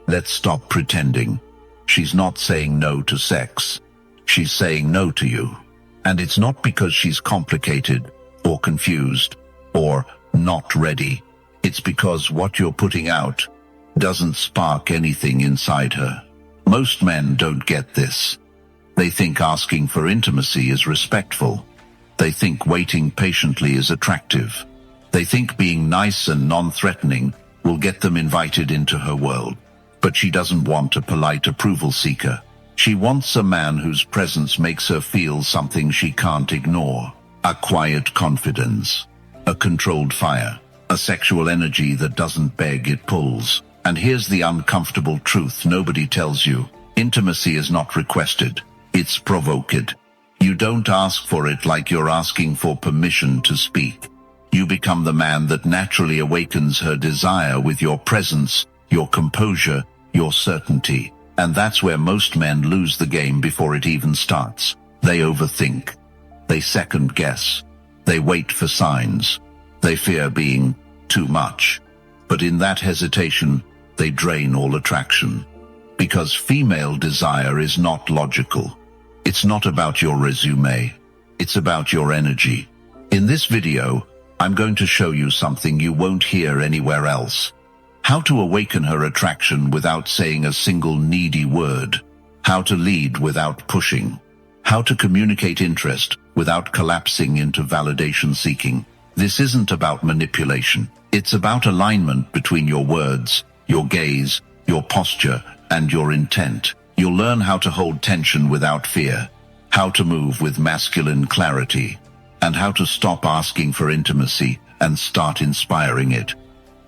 Let's stop pretending. She's not saying no to sex. She's saying no to you. And it's not because she's complicated or confused or not ready. It's because what you're putting out doesn't spark anything inside her. Most men don't get this. They think asking for intimacy is respectful. They think waiting patiently is attractive. They think being nice and non-threatening will get them invited into her world. But she doesn't want a polite approval seeker. She wants a man whose presence makes her feel something she can't ignore. A quiet confidence. A controlled fire. A sexual energy that doesn't beg, it pulls. And here's the uncomfortable truth nobody tells you. Intimacy is not requested. It's provoked. You don't ask for it like you're asking for permission to speak. You become the man that naturally awakens her desire with your presence, your composure, your certainty. And that's where most men lose the game before it even starts. They overthink. They second guess. They wait for signs. They fear being too much. But in that hesitation, they drain all attraction. Because female desire is not logical. It's not about your resume. It's about your energy. In this video, I'm going to show you something you won't hear anywhere else. How to awaken her attraction without saying a single needy word. How to lead without pushing. How to communicate interest without collapsing into validation seeking. This isn't about manipulation. It's about alignment between your words, your gaze, your posture, and your intent. You'll learn how to hold tension without fear, how to move with masculine clarity, and how to stop asking for intimacy and start inspiring it.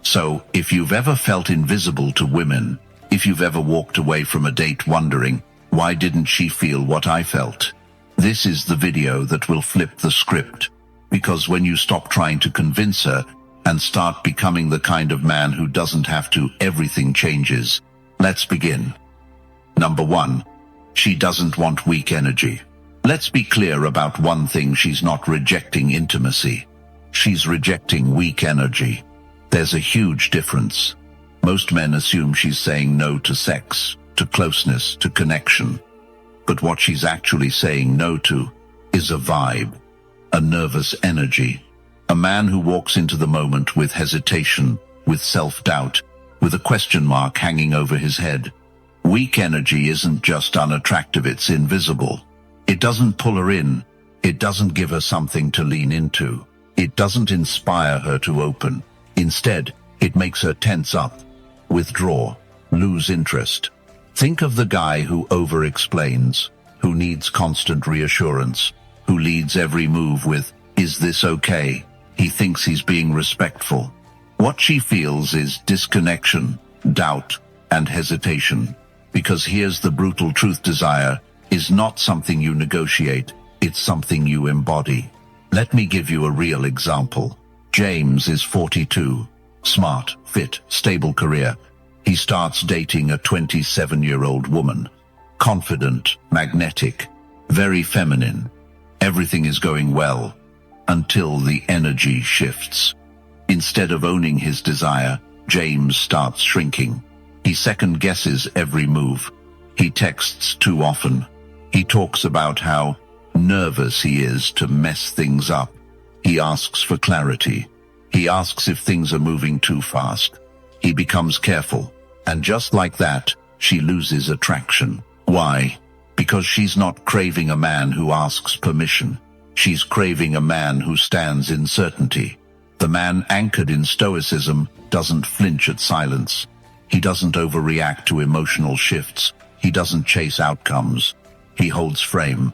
So, if you've ever felt invisible to women, if you've ever walked away from a date wondering, why didn't she feel what I felt? This is the video that will flip the script. Because when you stop trying to convince her and start becoming the kind of man who doesn't have to, everything changes. Let's begin. Number 1. She doesn't want weak energy. Let's be clear about one thing: she's not rejecting intimacy. She's rejecting weak energy. There's a huge difference. Most men assume she's saying no to sex, to closeness, to connection. But what she's actually saying no to is a vibe, a nervous energy. A man who walks into the moment with hesitation, with self-doubt, with a question mark hanging over his head. Weak energy isn't just unattractive, it's invisible. It doesn't pull her in. It doesn't give her something to lean into. It doesn't inspire her to open. Instead, it makes her tense up, withdraw, lose interest. Think of the guy who over-explains, who needs constant reassurance, who leads every move with, "Is this okay?" He thinks he's being respectful. What she feels is disconnection, doubt, and hesitation. Because here's the brutal truth: desire is not something you negotiate, it's something you embody. Let me give you a real example. James is 42, smart, fit, stable career. He starts dating a 27-year-old woman. Confident, magnetic, very feminine. Everything is going well, until the energy shifts. Instead of owning his desire, James starts shrinking. He second-guesses every move. He texts too often. He talks about how nervous he is to mess things up. He asks for clarity. He asks if things are moving too fast. He becomes careful. And just like that, she loses attraction. Why? Because she's not craving a man who asks permission. She's craving a man who stands in certainty. The man anchored in Stoicism doesn't flinch at silence. He doesn't overreact to emotional shifts. He doesn't chase outcomes. He holds frame.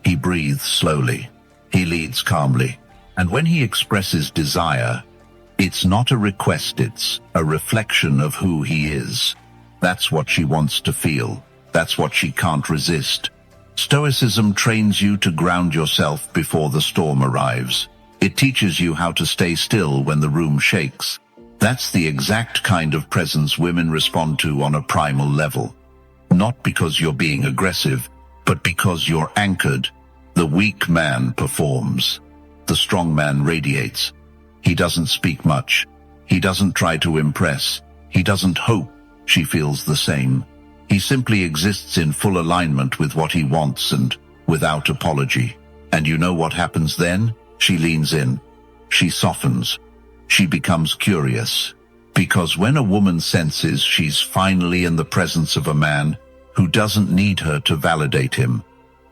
He breathes slowly. He leads calmly. And when he expresses desire, it's not a request, it's a reflection of who he is. That's what she wants to feel. That's what she can't resist. Stoicism trains you to ground yourself before the storm arrives. It teaches you how to stay still when the room shakes. That's the exact kind of presence women respond to on a primal level. Not because you're being aggressive, but because you're anchored. The weak man performs. The strong man radiates. He doesn't speak much. He doesn't try to impress. He doesn't hope. she feels the same. He simply exists in full alignment with what he wants and without apology. And you know what happens then? She leans in. She softens. She becomes curious. Because when a woman senses she's finally in the presence of a man who doesn't need her to validate him,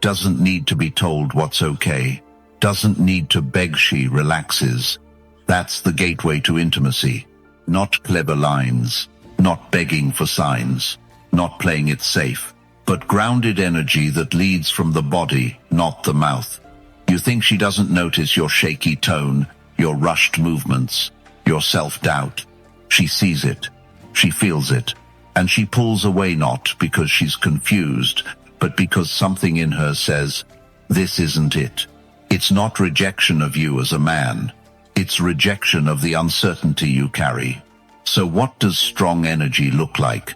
doesn't need to be told what's okay, doesn't need to beg, she relaxes. That's the gateway to intimacy. Not clever lines, not begging for signs, not playing it safe, but grounded energy that leads from the body, not the mouth. You think she doesn't notice your shaky tone, your rushed movements, your self-doubt. She sees it, she feels it, and she pulls away, not because she's confused, but because something in her says, this isn't it. It's not rejection of you as a man. It's rejection of the uncertainty you carry. So what does strong energy look like?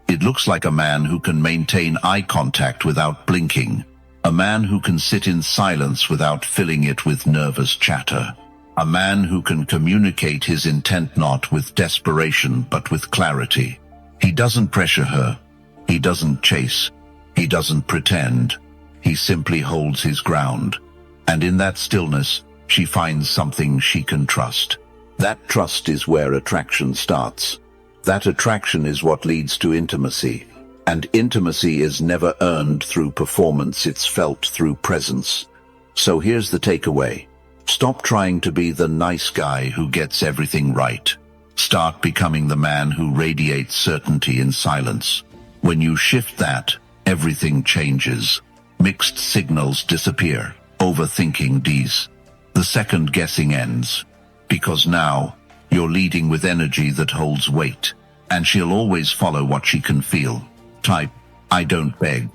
It looks like a man who can maintain eye contact without blinking. A man who can sit in silence without filling it with nervous chatter. A man who can communicate his intent not with desperation but with clarity. He doesn't pressure her. He doesn't chase. He doesn't pretend. He simply holds his ground. And in that stillness, she finds something she can trust. That trust is where attraction starts. That attraction is what leads to intimacy. And intimacy is never earned through performance, it's felt through presence. So here's the takeaway. Stop trying to be the nice guy who gets everything right. Start becoming the man who radiates certainty in silence. When you shift that, everything changes. Mixed signals disappear. Overthinking dies. The second guessing ends. Because now, you're leading with energy that holds weight. And she'll always follow what she can feel. Type, I don't beg,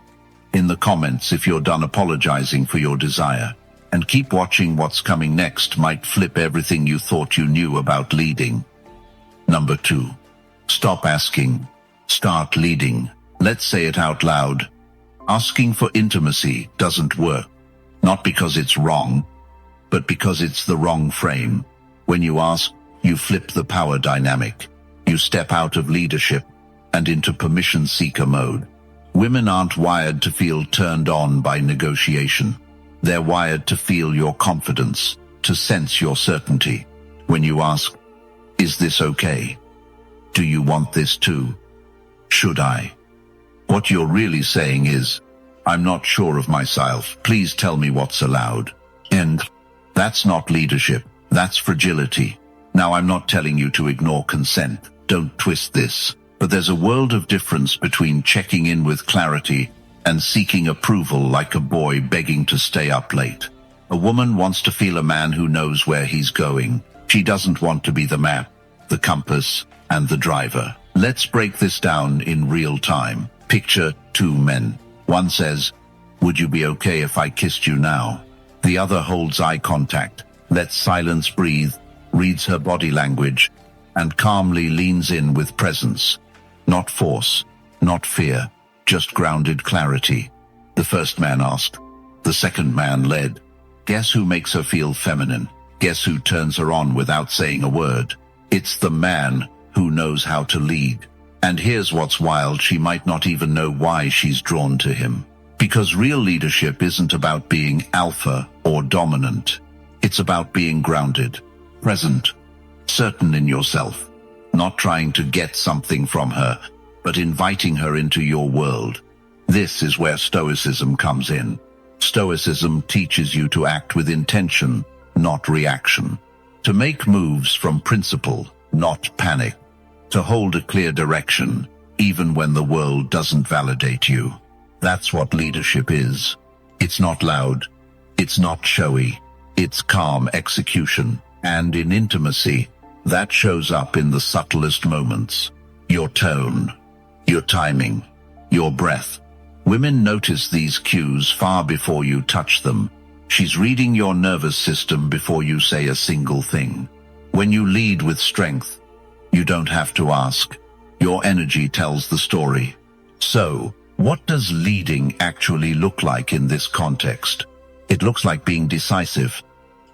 in the comments if you're done apologizing for your desire. And keep watching. What's coming next might flip everything you thought you knew about leading. Number 2. Stop asking. Start leading. Let's say it out loud. Asking for intimacy doesn't work. Not because it's wrong, but because it's the wrong frame. When you ask, you flip the power dynamic. You step out of leadership and into permission seeker mode. Women aren't wired to feel turned on by negotiation. They're wired to feel your confidence, to sense your certainty. When you ask, is this okay? Do you want this too? Should I? What you're really saying is, I'm not sure of myself. Please tell me what's allowed. And that's not leadership. That's fragility. Now, I'm not telling you to ignore consent. Don't twist this. But there's a world of difference between checking in with clarity and seeking approval like a boy begging to stay up late. A woman wants to feel a man who knows where he's going. She doesn't want to be the map, the compass, and the driver. Let's break this down in real time. Picture 2 men. One says, would you be okay if I kissed you now? The other holds eye contact, lets silence breathe, reads her body language, and calmly leans in with presence. Not force, not fear, just grounded clarity. The first man asked. The second man led. Guess who makes her feel feminine? Guess who turns her on without saying a word? It's the man who knows how to lead. And here's what's wild, she might not even know why she's drawn to him. Because real leadership isn't about being alpha or dominant. It's about being grounded, present, certain in yourself, not trying to get something from her, but inviting her into your world. This is where Stoicism comes in. Stoicism teaches you to act with intention, not reaction. To make moves from principle, not panic. To hold a clear direction, even when the world doesn't validate you. That's what leadership is. It's not loud. It's not showy. It's calm execution. And in intimacy, that shows up in the subtlest moments. Your tone, your timing, your breath. Women notice these cues far before you touch them. She's reading your nervous system before you say a single thing. When you lead with strength, you don't have to ask. Your energy tells the story. So, what does leading actually look like in this context? It looks like being decisive.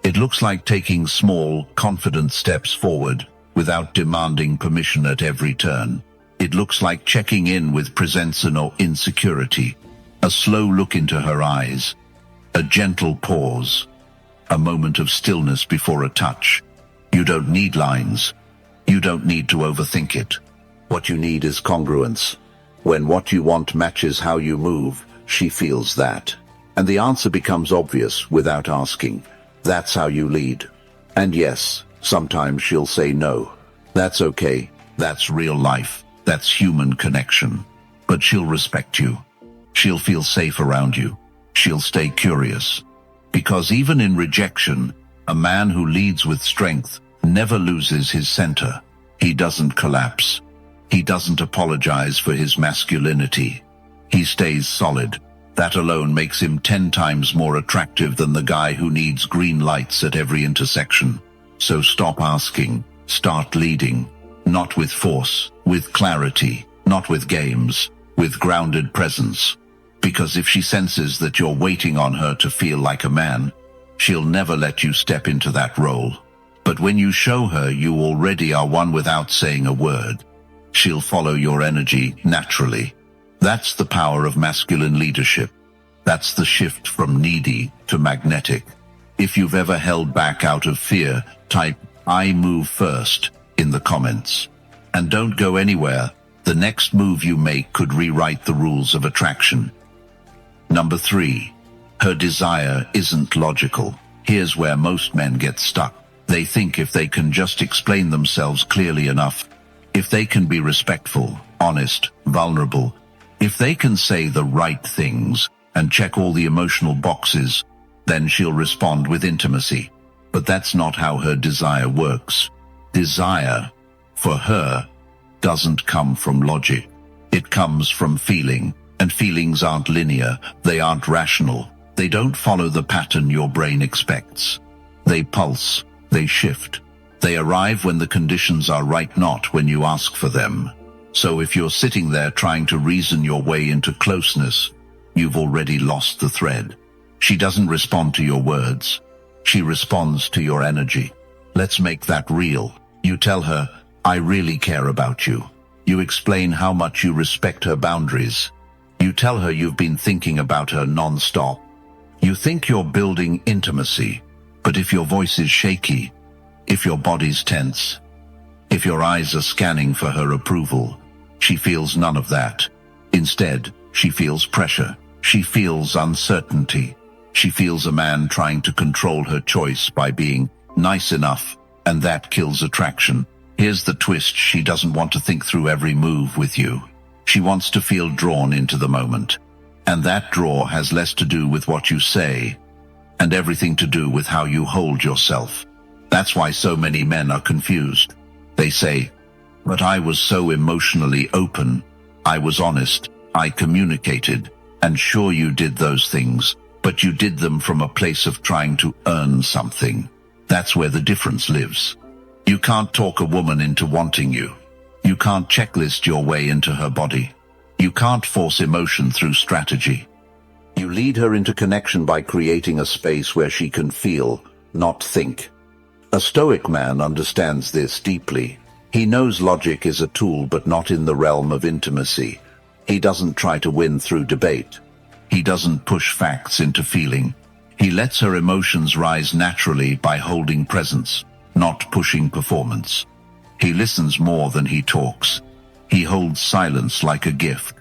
It looks like taking small, confident steps forward without demanding permission at every turn. It looks like checking in with presentation or insecurity. A slow look into her eyes. A gentle pause. A moment of stillness before a touch. You don't need lines. You don't need to overthink it. What you need is congruence. When what you want matches how you move, she feels that. And the answer becomes obvious without asking. That's how you lead. And yes, sometimes she'll say no. That's okay. That's real life. That's human connection. But she'll respect you. She'll feel safe around you. She'll stay curious. Because even in rejection, a man who leads with strength never loses his center. He doesn't collapse. He doesn't apologize for his masculinity. He stays solid. That alone makes him 10 times more attractive than the guy who needs green lights at every intersection. So stop asking. Start leading. Not with force, with clarity, not with games, with grounded presence. Because if she senses that you're waiting on her to feel like a man, she'll never let you step into that role. But when you show her you already are one without saying a word, she'll follow your energy naturally. That's the power of masculine leadership. That's the shift from needy to magnetic. If you've ever held back out of fear, type "I move first" in the comments. And don't go anywhere. The next move you make could rewrite the rules of attraction. Number 3. Her desire isn't logical. Here's where most men get stuck. They think if they can just explain themselves clearly enough, if they can be respectful, honest, vulnerable, if they can say the right things and check all the emotional boxes, then she'll respond with intimacy. But that's not how her desire works. Desire, for her, doesn't come from logic. It comes from feeling, and feelings aren't linear, they aren't rational. They don't follow the pattern your brain expects. They pulse, they shift. They arrive when the conditions are right, not when you ask for them. So if you're sitting there trying to reason your way into closeness, you've already lost the thread. She doesn't respond to your words. She responds to your energy. Let's make that real. You tell her, "I really care about you." You explain how much you respect her boundaries. You tell her you've been thinking about her non-stop. You think you're building intimacy, but if your voice is shaky, if your body's tense, if your eyes are scanning for her approval, she feels none of that. Instead, she feels pressure. She feels uncertainty. She feels a man trying to control her choice by being nice enough, and that kills attraction. Here's the twist: she doesn't want to think through every move with you. She wants to feel drawn into the moment. And that draw has less to do with what you say, and everything to do with how you hold yourself. That's why so many men are confused. They say, "But I was so emotionally open. I was honest. I communicated." And sure, you did those things, but you did them from a place of trying to earn something. That's where the difference lives. You can't talk a woman into wanting you. You can't checklist your way into her body. You can't force emotion through strategy. You lead her into connection by creating a space where she can feel, not think. A Stoic man understands this deeply. He knows logic is a tool, but not in the realm of intimacy. He doesn't try to win through debate. He doesn't push facts into feeling. He lets her emotions rise naturally by holding presence, not pushing performance. He listens more than he talks. He holds silence like a gift.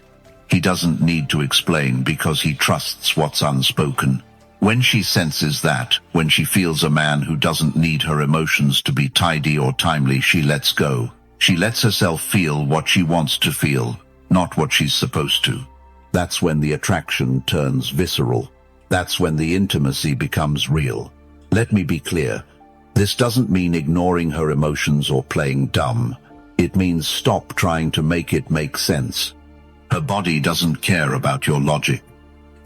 He doesn't need to explain because he trusts what's unspoken. When she senses that, when she feels a man who doesn't need her emotions to be tidy or timely, she lets go. She lets herself feel what she wants to feel, not what she's supposed to. That's when the attraction turns visceral. That's when the intimacy becomes real. Let me be clear. This doesn't mean ignoring her emotions or playing dumb. It means stop trying to make it make sense. Her body doesn't care about your logic.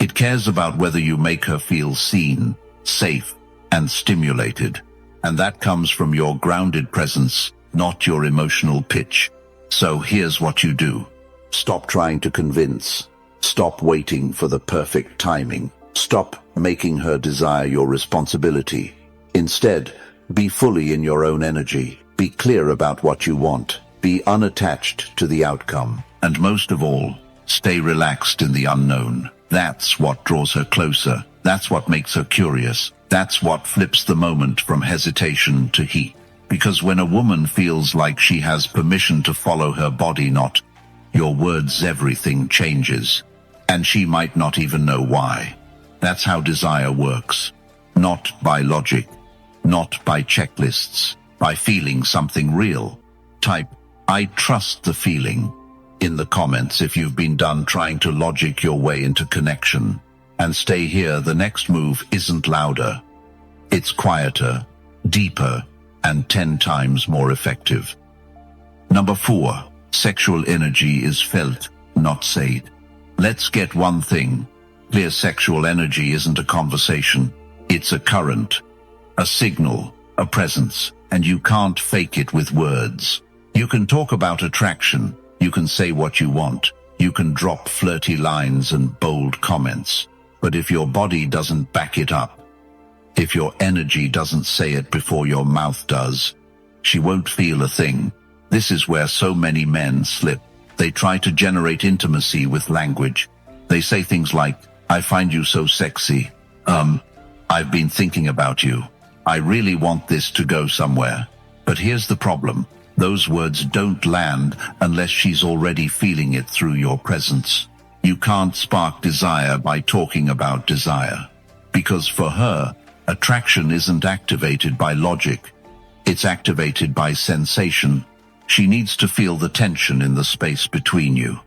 It cares about whether you make her feel seen, safe, and stimulated. And that comes from your grounded presence, not your emotional pitch. So here's what you do. Stop trying to convince. Stop waiting for the perfect timing. Stop making her desire your responsibility. Instead, be fully in your own energy. Be clear about what you want. Be unattached to the outcome. And most of all, stay relaxed in the unknown. That's what draws her closer. That's what makes her curious. That's what flips the moment from hesitation to heat. Because when a woman feels like she has permission to follow her body, not your words, everything changes. And she might not even know why. That's how desire works. Not by logic, not by checklists, by feeling something real. Type, "I trust the feeling," in the comments if you've been done trying to logic your way into connection. And stay here, the next move isn't louder. It's quieter, deeper, and 10 times more effective. Number 4, sexual energy is felt, not said. Let's get one thing clear: sexual energy isn't a conversation. It's a current, a signal, a presence, and you can't fake it with words. You can talk about attraction, you can say what you want, you can drop flirty lines and bold comments. But if your body doesn't back it up, if your energy doesn't say it before your mouth does, she won't feel a thing. This is where so many men slip. They try to generate intimacy with language. They say things like, "I find you so sexy. I've been thinking about you. I really want this to go somewhere." But here's the problem. Those words don't land unless she's already feeling it through your presence. You can't spark desire by talking about desire. Because for her, attraction isn't activated by logic. It's activated by sensation. She needs to feel the tension in the space between you,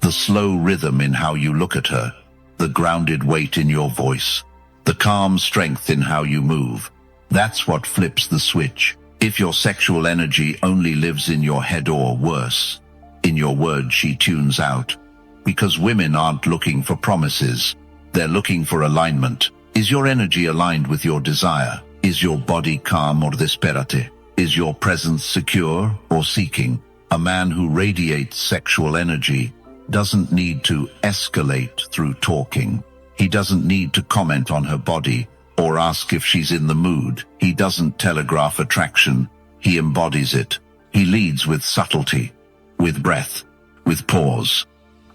the slow rhythm in how you look at her, the grounded weight in your voice, the calm strength in how you move. That's what flips the switch. If your sexual energy only lives in your head, or worse, in your words, she tunes out. Because women aren't looking for promises. They're looking for alignment. Is your energy aligned with your desire? Is your body calm or desperate? Is your presence secure or seeking? A man who radiates sexual energy doesn't need to escalate through talking. He doesn't need to comment on her body or ask if she's in the mood. He doesn't telegraph attraction. He embodies it. He leads with subtlety, with breath, with pause,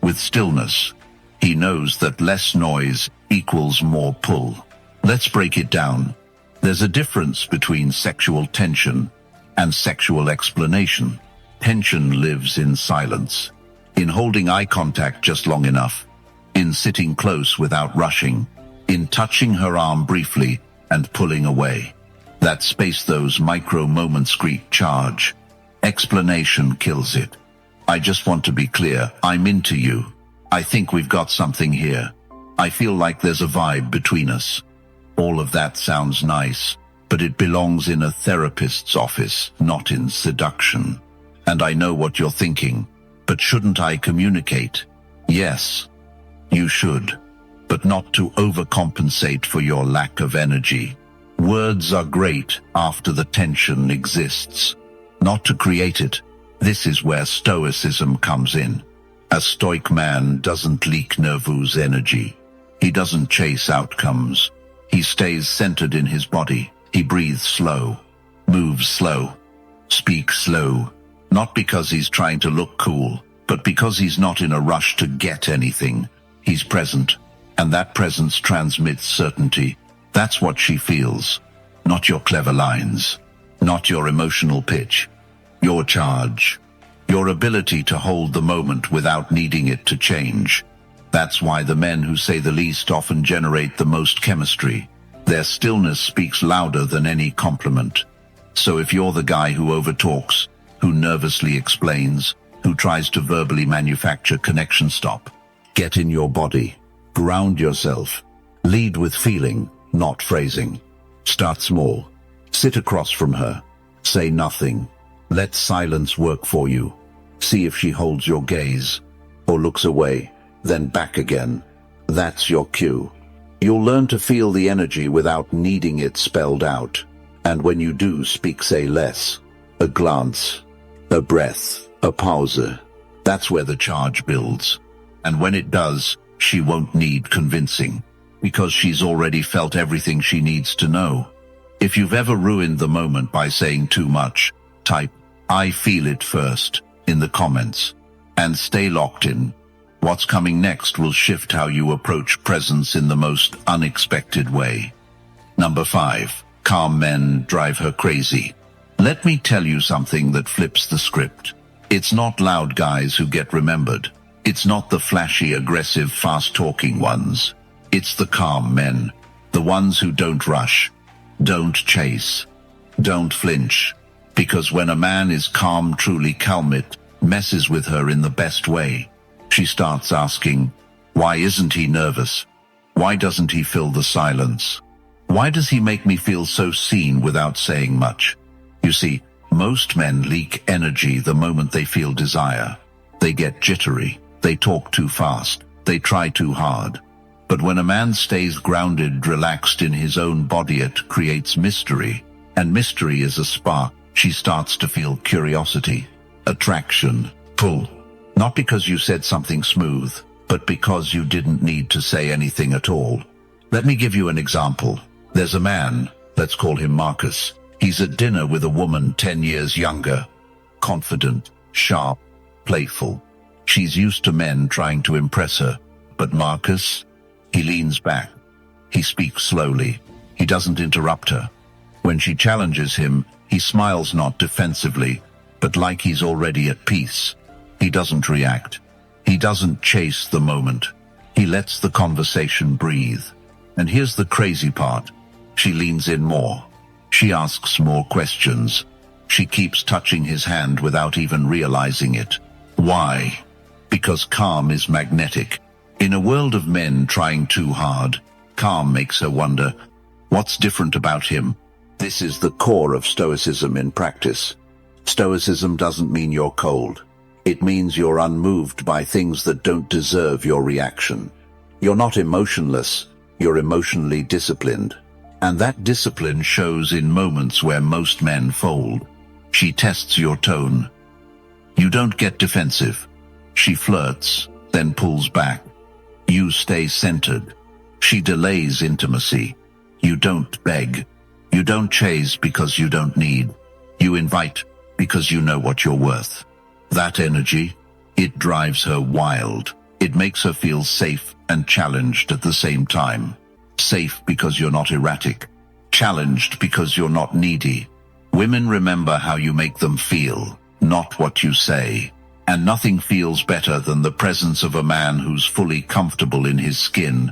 with stillness. He knows that less noise equals more pull. Let's break it down. There's a difference between sexual tension and sexual explanation. Tension lives in silence, in holding eye contact just long enough, in sitting close without rushing, in touching her arm briefly and pulling away. That space, those micro moments create charge. Explanation kills it. "I just want to be clear. I'm into you. I think we've got something here. I feel like there's a vibe between us." All of that sounds nice, but it belongs in a therapist's office, not in seduction. And I know what you're thinking, but shouldn't I communicate? Yes, you should, but not to overcompensate for your lack of energy. Words are great after the tension exists, not to create it. This is where Stoicism comes in. A Stoic man doesn't leak nervous energy. He doesn't chase outcomes. He stays centered in his body. He breathes slow, moves slow, speaks slow, not because he's trying to look cool, but because he's not in a rush to get anything. He's present, and that presence transmits certainty. That's what she feels, not your clever lines, not your emotional pitch, your charge, your ability to hold the moment without needing it to change. That's why the men who say the least often generate the most chemistry. Their stillness speaks louder than any compliment. So if you're the guy who overtalks, who nervously explains, who tries to verbally manufacture connection, stop. Get in your body. Ground yourself. Lead with feeling, not phrasing. Start small. Sit across from her. Say nothing. Let silence work for you. See if she holds your gaze or looks away, then back again. That's your cue. You'll learn to feel the energy without needing it spelled out. And when you do speak, say less. A glance, a breath, a pause. That's where the charge builds. And when it does, she won't need convincing, because she's already felt everything she needs to know. If you've ever ruined the moment by saying too much, type, "I feel it" first. in the comments. And stay locked in. What's coming next will shift how you approach presence in the most unexpected way. Number 5. Calm men drive her crazy. Let me tell you something that flips the script. It's not loud guys who get remembered. It's not the flashy, aggressive, fast-talking ones. It's the calm men. The ones who don't rush, don't chase, don't flinch. Because when a man is calm, truly calm, it messes with her in the best way. She starts asking, why isn't he nervous? Why doesn't he fill the silence? Why does he make me feel so seen without saying much? You see, most men leak energy the moment they feel desire. They get jittery, they talk too fast, they try too hard. But when a man stays grounded, relaxed in his own body, it creates mystery. And mystery is a spark. She starts to feel curiosity, attraction, pull. Not because you said something smooth, but because you didn't need to say anything at all. Let me give you an example. There's a man, let's call him Marcus. He's at dinner with a woman 10 years younger, confident, sharp, playful. She's used to men trying to impress her. But Marcus, he leans back. He speaks slowly. He doesn't interrupt her. When she challenges him, he smiles, not defensively, but like he's already at peace. He doesn't react. He doesn't chase the moment. He lets the conversation breathe. And here's the crazy part. She leans in more. She asks more questions. She keeps touching his hand without even realizing it. Why? Because calm is magnetic. In a world of men trying too hard, calm makes her wonder, what's different about him? This is the core of Stoicism in practice. Stoicism doesn't mean you're cold. It means you're unmoved by things that don't deserve your reaction. You're not emotionless, you're emotionally disciplined. And that discipline shows in moments where most men fold. She tests your tone. You don't get defensive. She flirts, then pulls back. You stay centered. She delays intimacy. You don't beg. You don't chase because you don't need. You invite because you know what you're worth. That energy, it drives her wild. It makes her feel safe and challenged at the same time. Safe because you're not erratic. Challenged because you're not needy. Women remember how you make them feel, not what you say. And nothing feels better than the presence of a man who's fully comfortable in his skin.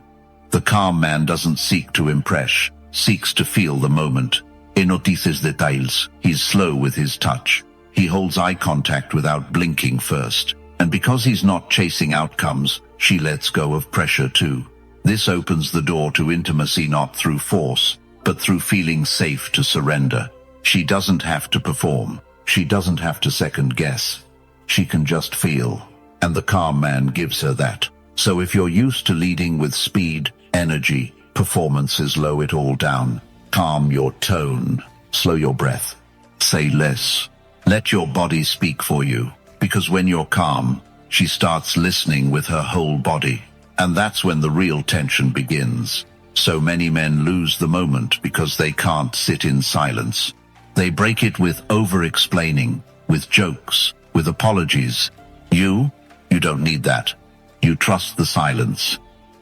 The calm man doesn't seek to impress, seeks to feel the moment. He notices details. He's slow with his touch. He holds eye contact without blinking first. And because he's not chasing outcomes, she lets go of pressure too. This opens the door to intimacy, not through force, but through feeling safe to surrender. She doesn't have to perform. She doesn't have to second guess. She can just feel. And the calm man gives her that. So if you're used to leading with speed, energy, performances, slow it all down. Calm your tone. Slow your breath. Say less. Let your body speak for you. Because when you're calm, she starts listening with her whole body. And that's when the real tension begins. So many men lose the moment because they can't sit in silence. They break it with over-explaining, with jokes, with apologies. You don't need that. You trust the silence.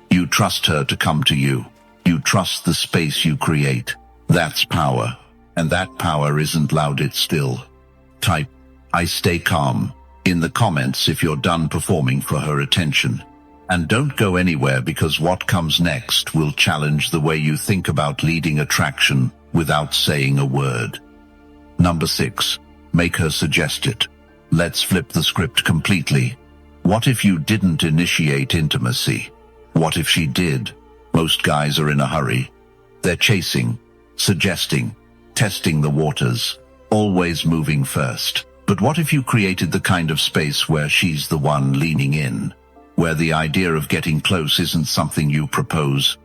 You trust her to come to you. You trust the space you create. That's power. And that power isn't loud, it's still. Type, I stay calm, in the comments if you're done performing for her attention. And don't go anywhere, because what comes next will challenge the way you think about leading attraction without saying a word. Number 6, make her suggest it. Let's flip the script completely. What if you didn't initiate intimacy? What if she did? Most guys are in a hurry. They're chasing, suggesting, testing the waters, always moving first. But what if you created the kind of space where she's the one leaning in? Where the idea of getting close isn't something you propose.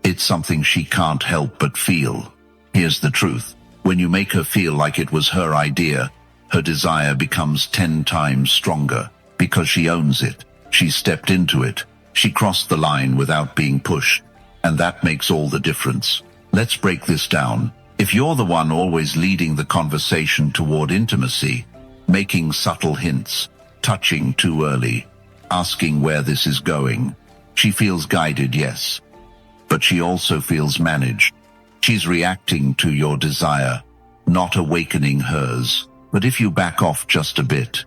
It's something she can't help but feel. Here's the truth. When you make her feel like it was her idea, her desire becomes 10 times stronger, because she owns it. She stepped into it. She crossed the line without being pushed. And that makes all the difference. Let's break this down. If you're the one always leading the conversation toward intimacy, making subtle hints, touching too early, asking where this is going. She feels guided, yes, but she also feels managed. She's reacting to your desire, not awakening hers. But if you back off just a bit,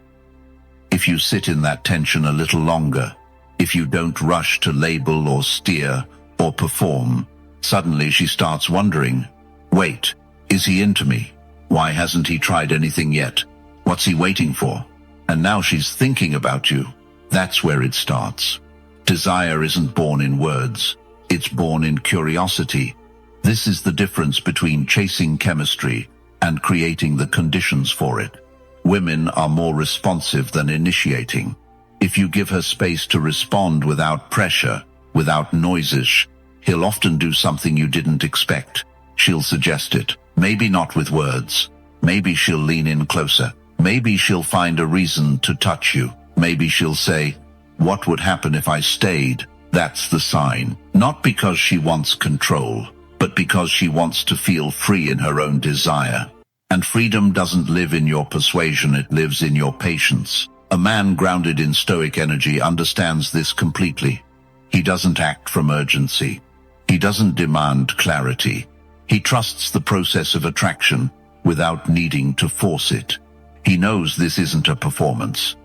if you sit in that tension a little longer, if you don't rush to label or steer or perform, suddenly she starts wondering, wait, is he into me? Why hasn't he tried anything yet? What's he waiting for? And now she's thinking about you. That's where it starts. Desire isn't born in words. It's born in curiosity. This is the difference between chasing chemistry and creating the conditions for it. Women are more responsive than initiating. If you give her space to respond without pressure, without noises, he'll often do something you didn't expect. She'll suggest it, maybe not with words. Maybe she'll lean in closer. Maybe she'll find a reason to touch you. Maybe she'll say, what would happen if I stayed? That's the sign. Not because she wants control, but because she wants to feel free in her own desire. And freedom doesn't live in your persuasion, it lives in your patience. A man grounded in Stoic energy understands this completely. He doesn't act from urgency. He doesn't demand clarity. He trusts the process of attraction without needing to force it. He knows this isn't a performance.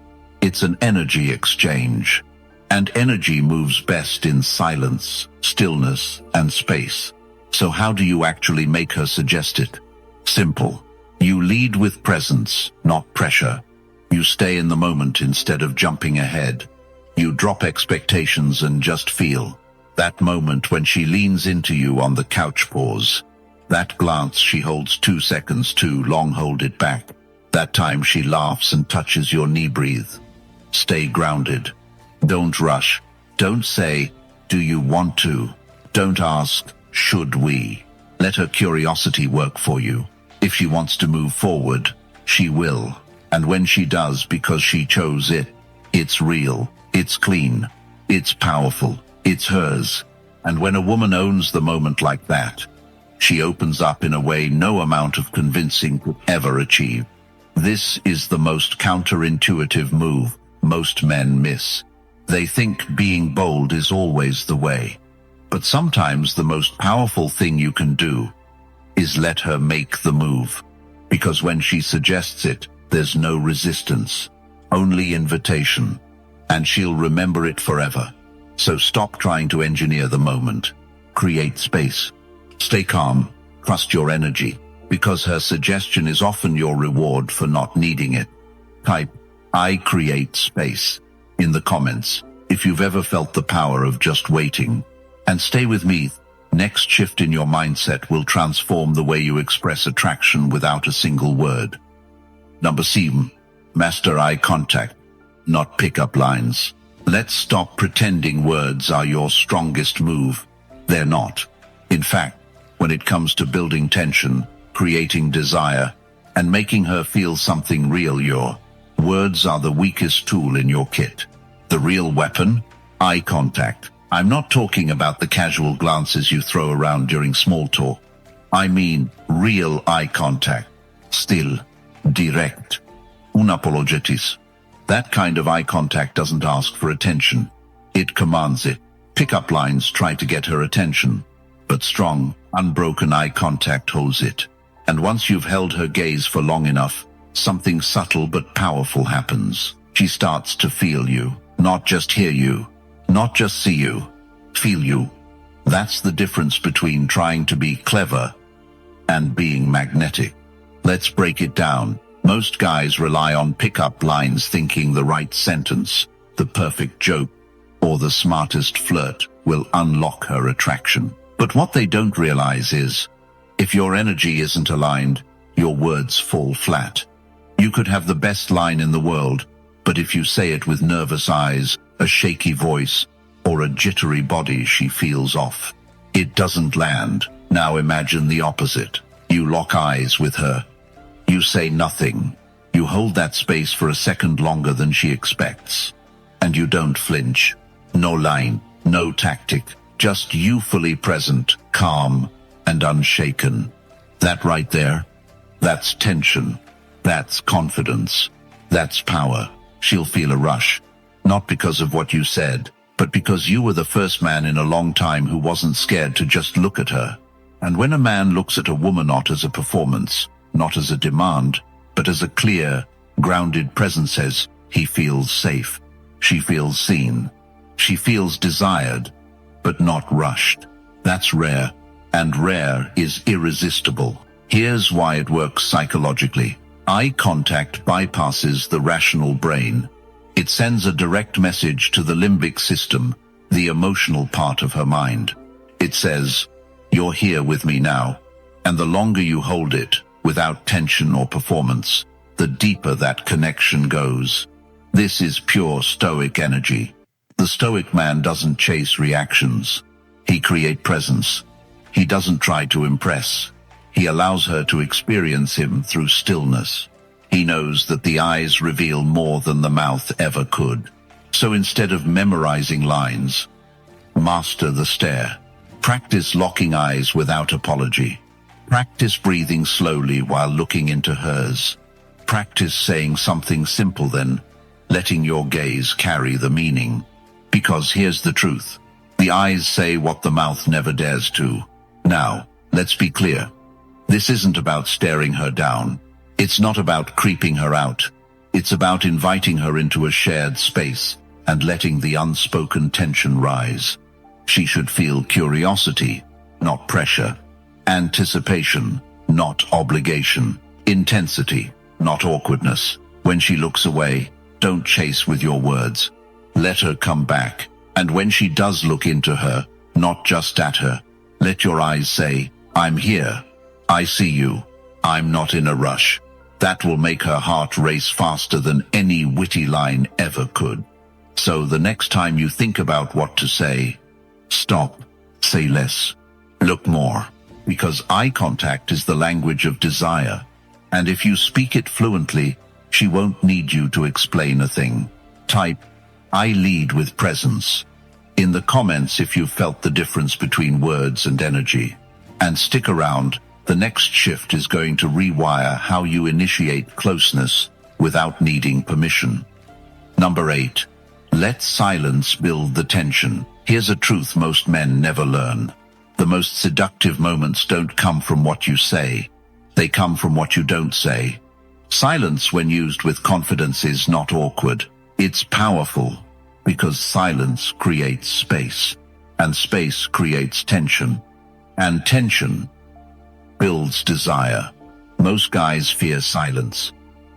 It's an energy exchange. And energy moves best in silence, stillness, and space. So how do you actually make her suggest it? Simple. You lead with presence, not pressure. You stay in the moment instead of jumping ahead. You drop expectations and just feel. That moment when she leans into you on the couch pause. That glance she holds 2 seconds too long, hold it back. That time she laughs and touches your knee, breathe. Stay grounded. Don't rush. Don't say, do you want to? Don't ask, should we? Let her curiosity work for you. If she wants to move forward, she will. And when she does because she chose it, it's real, it's clean, it's powerful, it's hers. And when a woman owns the moment like that, she opens up in a way no amount of convincing could ever achieve. This is the most counterintuitive move most men miss. They think being bold is always the way. But sometimes the most powerful thing you can do is let her make the move. Because when she suggests it, there's no resistance, only invitation. And she'll remember it forever. So stop trying to engineer the moment. Create space. Stay calm. Trust your energy. Because her suggestion is often your reward for not needing it. Type, I create space, in the comments, if you've ever felt the power of just waiting. And stay with me. Next shift in your mindset will transform the way you express attraction without a single word. Number 7. Master eye contact, not pickup lines. Let's stop pretending words are your strongest move. They're not. In fact, when it comes to building tension, creating desire, and making her feel something real, your words are the weakest tool in your kit. The real weapon? Eye contact. I'm not talking about the casual glances you throw around during small talk. I mean real eye contact. Still, direct. Unapologetis. That kind of eye contact doesn't ask for attention. It commands it. Pickup lines try to get her attention, but strong, unbroken eye contact holds it. And once you've held her gaze for long enough, something subtle but powerful happens. She starts to feel you, not just hear you, not just see you, feel you. That's the difference between trying to be clever and being magnetic. Let's break it down. Most guys rely on pickup lines thinking the right sentence, the perfect joke, or the smartest flirt will unlock her attraction. But what they don't realize is, if your energy isn't aligned, your words fall flat. You could have the best line in the world, but if you say it with nervous eyes, a shaky voice, or a jittery body, she feels off. It doesn't land. Now imagine the opposite. You lock eyes with her. You say nothing. You hold that space for a second longer than she expects. And you don't flinch. No line, no tactic, just you fully present, calm, and unshaken. That right there, that's tension. That's confidence. That's power. She'll feel a rush. Not because of what you said, but because you were the first man in a long time who wasn't scared to just look at her. And when a man looks at a woman not as a performance, not as a demand, but as a clear, grounded presence, he feels safe. She feels seen. She feels desired, but not rushed. That's rare, and rare is irresistible. Here's why it works psychologically. Eye contact bypasses the rational brain. It sends a direct message to the limbic system, the emotional part of her mind. It says, "You're here with me now." And the longer you hold it, without tension or performance, the deeper that connection goes. This is pure Stoic energy. The Stoic man doesn't chase reactions. He creates presence. He doesn't try to impress. He allows her to experience him through stillness. He knows that the eyes reveal more than the mouth ever could. So instead of memorizing lines, master the stare. Practice locking eyes without apology. Practice breathing slowly while looking into hers. Practice saying something simple then, letting your gaze carry the meaning. Because here's the truth. The eyes say what the mouth never dares to. Now, let's be clear. This isn't about staring her down. It's not about creeping her out. It's about inviting her into a shared space and letting the unspoken tension rise. She should feel curiosity, not pressure. Anticipation, not obligation. Intensity, not awkwardness. When she looks away, don't chase with your words. Let her come back. And when she does look into her, not just at her, let your eyes say, "I'm here. I see you. I'm not in a rush." That will make her heart race faster than any witty line ever could. So the next time you think about what to say, stop, say less, look more. Because eye contact is the language of desire. And if you speak it fluently, she won't need you to explain a thing. Type, "I lead with presence" in the comments if you felt the difference between words and energy. And stick around. The next shift is going to rewire how you initiate closeness without needing permission. Number 8. Let silence build the tension. Here's a truth most men never learn. The most seductive moments don't come from what you say. They come from what you don't say. Silence, when used with confidence, is not awkward. It's powerful, because silence creates space, and space creates tension, and tension builds desire. Most guys fear silence.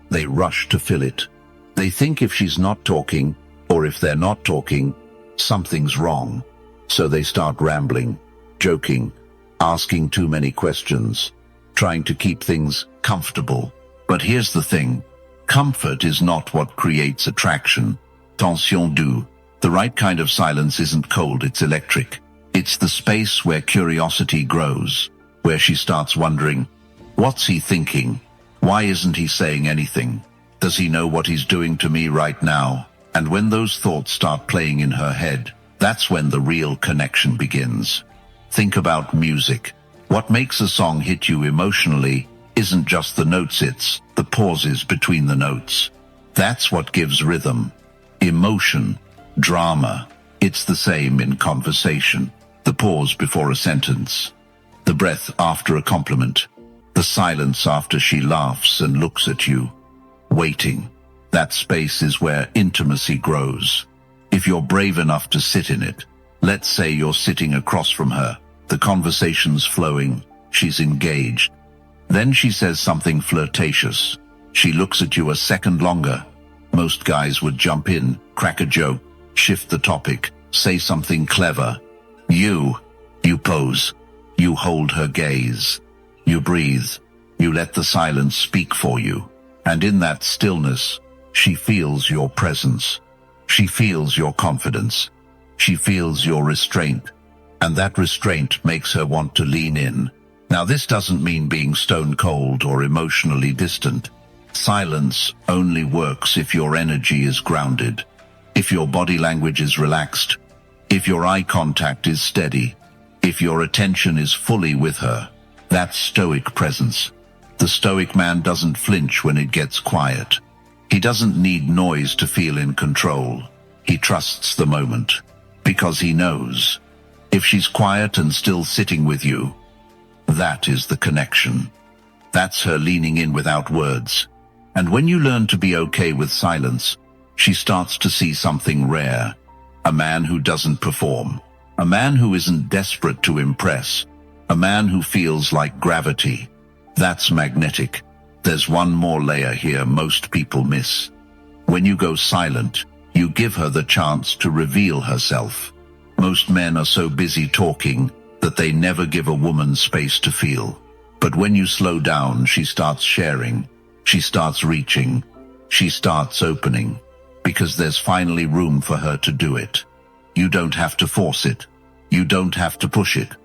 They rush to fill it. They think if she's not talking, or if they're not talking, something's wrong. So they start rambling, joking, asking too many questions, trying to keep things comfortable. But here's the thing. Comfort is not what creates attraction. Tension do. The right kind of silence isn't cold, it's electric. It's the space where curiosity grows, where she starts wondering, what's he thinking? Why isn't he saying anything? Does he know what he's doing to me right now? And when those thoughts start playing in her head, that's when the real connection begins. Think about music. What makes a song hit you emotionally isn't just the notes, it's the pauses between the notes. That's what gives rhythm, emotion, drama. It's the same in conversation. The pause before a sentence, the breath after a compliment, the silence after she laughs and looks at you. Waiting. That space is where intimacy grows. If you're brave enough to sit in it, let's say you're sitting across from her, the conversation's flowing, she's engaged. Then she says something flirtatious. She looks at you a second longer. Most guys would jump in, crack a joke, shift the topic, say something clever. You pose. You hold her gaze. You breathe. You let the silence speak for you. And in that stillness, she feels your presence. She feels your confidence. She feels your restraint. And that restraint makes her want to lean in. Now, this doesn't mean being stone cold or emotionally distant. Silence only works if your energy is grounded, if your body language is relaxed, if your eye contact is steady, if your attention is fully with her. That's Stoic presence. The Stoic man doesn't flinch when it gets quiet. He doesn't need noise to feel in control. He trusts the moment, because he knows. If she's quiet and still sitting with you, that is the connection. That's her leaning in without words. And when you learn to be okay with silence, she starts to see something rare. A man who doesn't perform. A man who isn't desperate to impress. A man who feels like gravity. That's magnetic. There's one more layer here most people miss. When you go silent, you give her the chance to reveal herself. Most men are so busy talking that they never give a woman space to feel. But when you slow down, she starts sharing. She starts reaching. She starts opening. Because there's finally room for her to do it. You don't have to force it. You don't have to push it.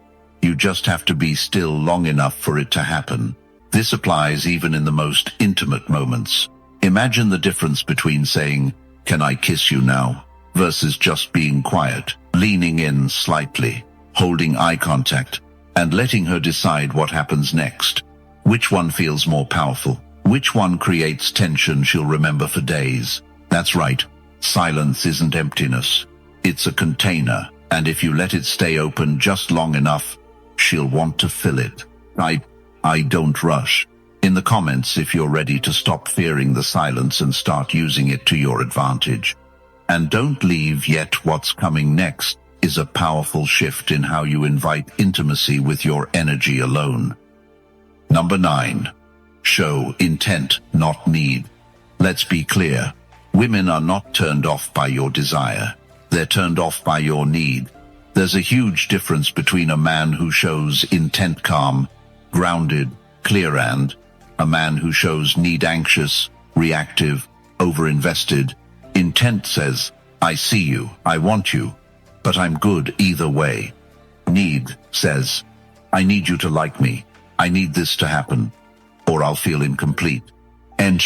You just have to be still long enough for it to happen. This applies even in the most intimate moments. Imagine the difference between saying, "Can I kiss you now?" versus just being quiet, leaning in slightly, holding eye contact, and letting her decide what happens next. Which one feels more powerful? Which one creates tension she'll remember for days? That's right. Silence isn't emptiness. It's a container, and if you let it stay open just long enough, she'll want to fill it. I don't rush. In the comments if you're ready to stop fearing the silence and start using it to your advantage. And don't leave yet. What's coming next is a powerful shift in how you invite intimacy with your energy alone. Number 9. Show intent, not need. Let's be clear. Women are not turned off by your desire. They're turned off by your need. There's a huge difference between a man who shows intent calm, grounded, clear, and a man who shows need anxious, reactive, overinvested. Intent says, "I see you, I want you, but I'm good either way." Need says, "I need you to like me. I need this to happen, or I'll feel incomplete." And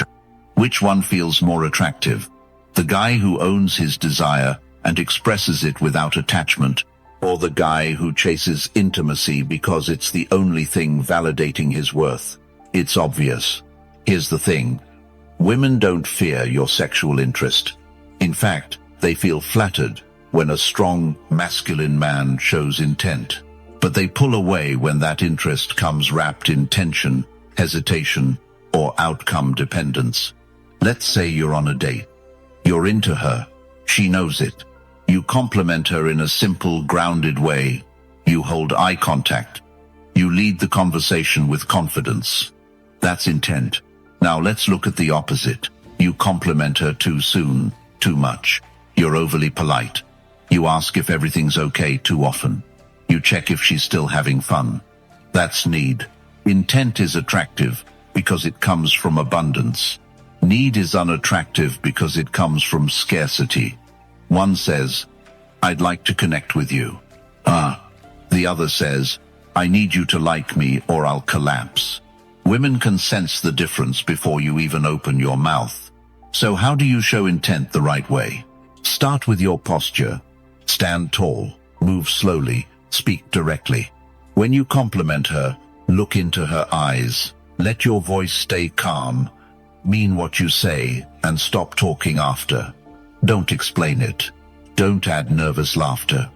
which one feels more attractive? The guy who owns his desire and expresses it without attachment, or the guy who chases intimacy because it's the only thing validating his worth? It's obvious. Here's the thing. Women don't fear your sexual interest. In fact, they feel flattered when a strong, masculine man shows intent. But they pull away when that interest comes wrapped in tension, hesitation, or outcome dependence. Let's say you're on a date. You're into her. She knows it. You compliment her in a simple, grounded way. You hold eye contact. You lead the conversation with confidence. That's intent. Now let's look at the opposite. You compliment her too soon, too much. You're overly polite. You ask if everything's okay too often. You check if she's still having fun. That's need. Intent is attractive because it comes from abundance. Need is unattractive because it comes from scarcity. One says, "I'd like to connect with you." The other says, "I need you to like me or I'll collapse." Women can sense the difference before you even open your mouth. So how do you show intent the right way? Start with your posture. Stand tall, move slowly, speak directly. When you compliment her, look into her eyes. Let your voice stay calm. Mean what you say and stop talking after. Don't explain it. Don't add nervous laughter.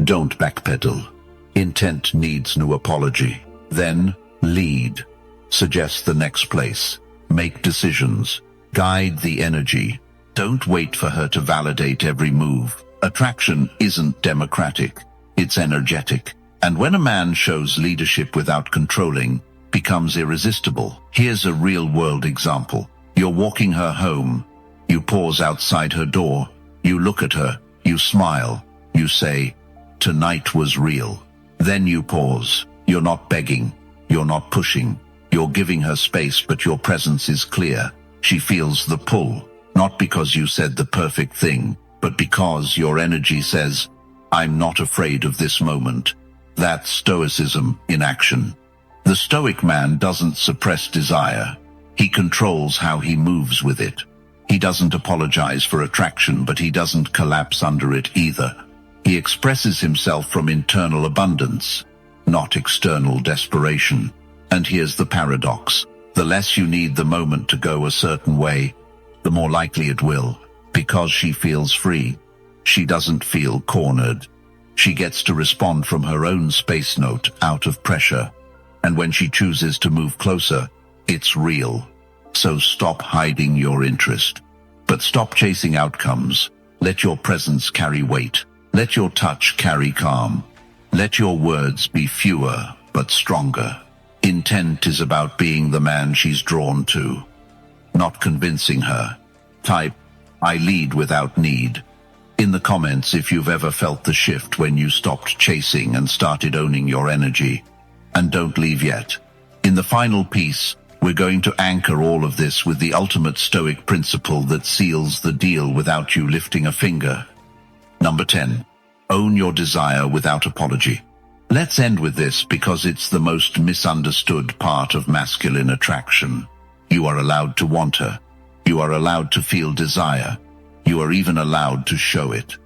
Don't backpedal. Intent needs no apology. Then, lead. Suggest the next place. Make decisions. Guide the energy. Don't wait for her to validate every move. Attraction isn't democratic. It's energetic. And when a man shows leadership without controlling, becomes irresistible. Here's a real-world example. You're walking her home. You pause outside her door. You look at her. You smile. You say, "Tonight was real." Then you pause. You're not begging. You're not pushing. You're giving her space, but your presence is clear. She feels the pull, not because you said the perfect thing, but because your energy says, "I'm not afraid of this moment." That's Stoicism in action. The Stoic man doesn't suppress desire. He controls how he moves with it. He doesn't apologize for attraction, but he doesn't collapse under it either. He expresses himself from internal abundance, not external desperation. And here's the paradox. The less you need the moment to go a certain way, the more likely it will, because she feels free. She doesn't feel cornered. She gets to respond from her own space note, out of pressure. And when she chooses to move closer, it's real. So stop hiding your interest. But stop chasing outcomes. Let your presence carry weight. Let your touch carry calm. Let your words be fewer, but stronger. Intent is about being the man she's drawn to, not convincing her. Type, "I lead without need," in the comments if you've ever felt the shift when you stopped chasing and started owning your energy. And don't leave yet. In the final piece, we're going to anchor all of this with the ultimate Stoic principle that seals the deal without you lifting a finger. Number 10. Own your desire without apology. Let's end with this because it's the most misunderstood part of masculine attraction. You are allowed to want her. You are allowed to feel desire. You are even allowed to show it.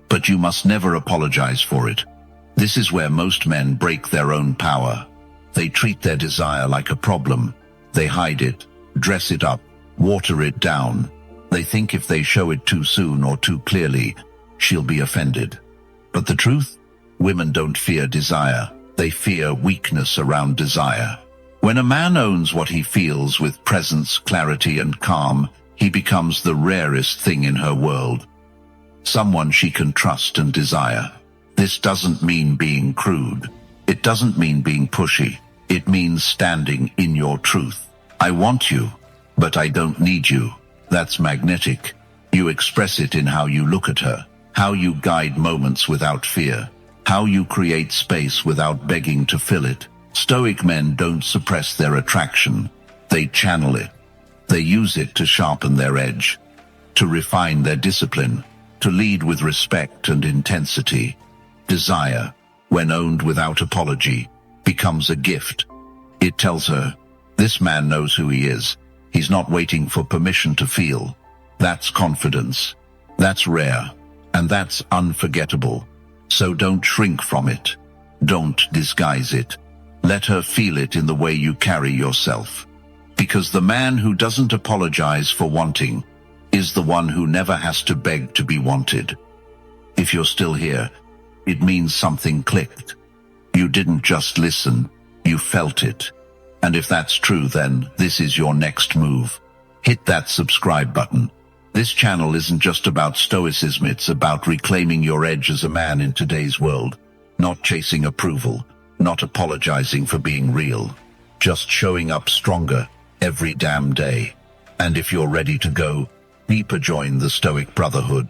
But you must never apologize for it. This is where most men break their own power. They treat their desire like a problem. They hide it, dress it up, water it down. They think if they show it too soon or too clearly, she'll be offended. But the truth? Women don't fear desire. They fear weakness around desire. When a man owns what he feels with presence, clarity, and calm, he becomes the rarest thing in her world. Someone she can trust and desire. This doesn't mean being crude. It doesn't mean being pushy. It means standing in your truth. I want you, but I don't need you. That's magnetic. You express it in how you look at her, how you guide moments without fear, how you create space without begging to fill it. Stoic men don't suppress their attraction. They channel it. They use it to sharpen their edge, to refine their discipline, to lead with respect and intensity. Desire, when owned without apology, becomes a gift. It tells her, this man knows who he is. He's not waiting for permission to feel. That's confidence. That's rare. And that's unforgettable. So don't shrink from it. Don't disguise it. Let her feel it in the way you carry yourself. Because the man who doesn't apologize for wanting is the one who never has to beg to be wanted. If you're still here, it means something clicked. You didn't just listen, you felt it. And if that's true, then this is your next move. Hit that subscribe button. This channel isn't just about Stoicism, it's about reclaiming your edge as a man in today's world. Not chasing approval, not apologizing for being real. Just showing up stronger every damn day. And if you're ready to go deeper, join the Stoic Brotherhood.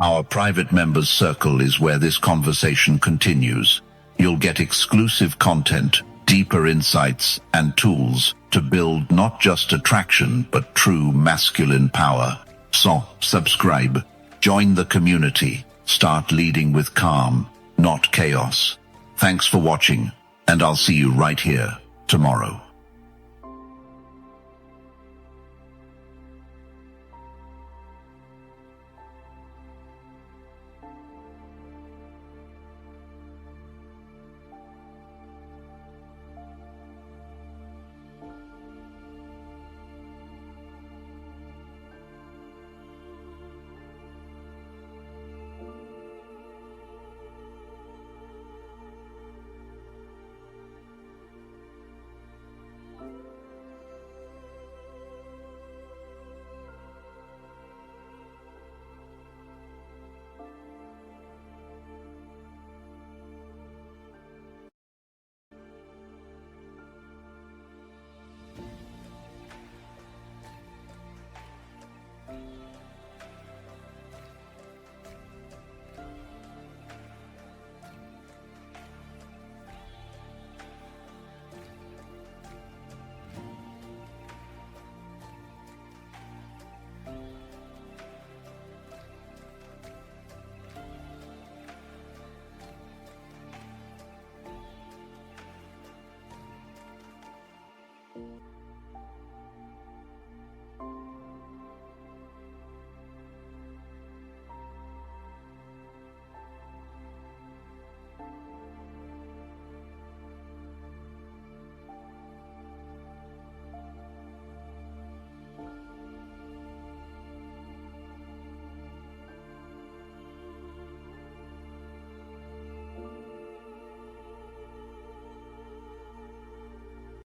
Our private members circle is where this conversation continues. You'll get exclusive content, deeper insights, and tools to build not just attraction, but true masculine power. So, subscribe, join the community, start leading with calm, not chaos. Thanks for watching, and I'll see you right here tomorrow.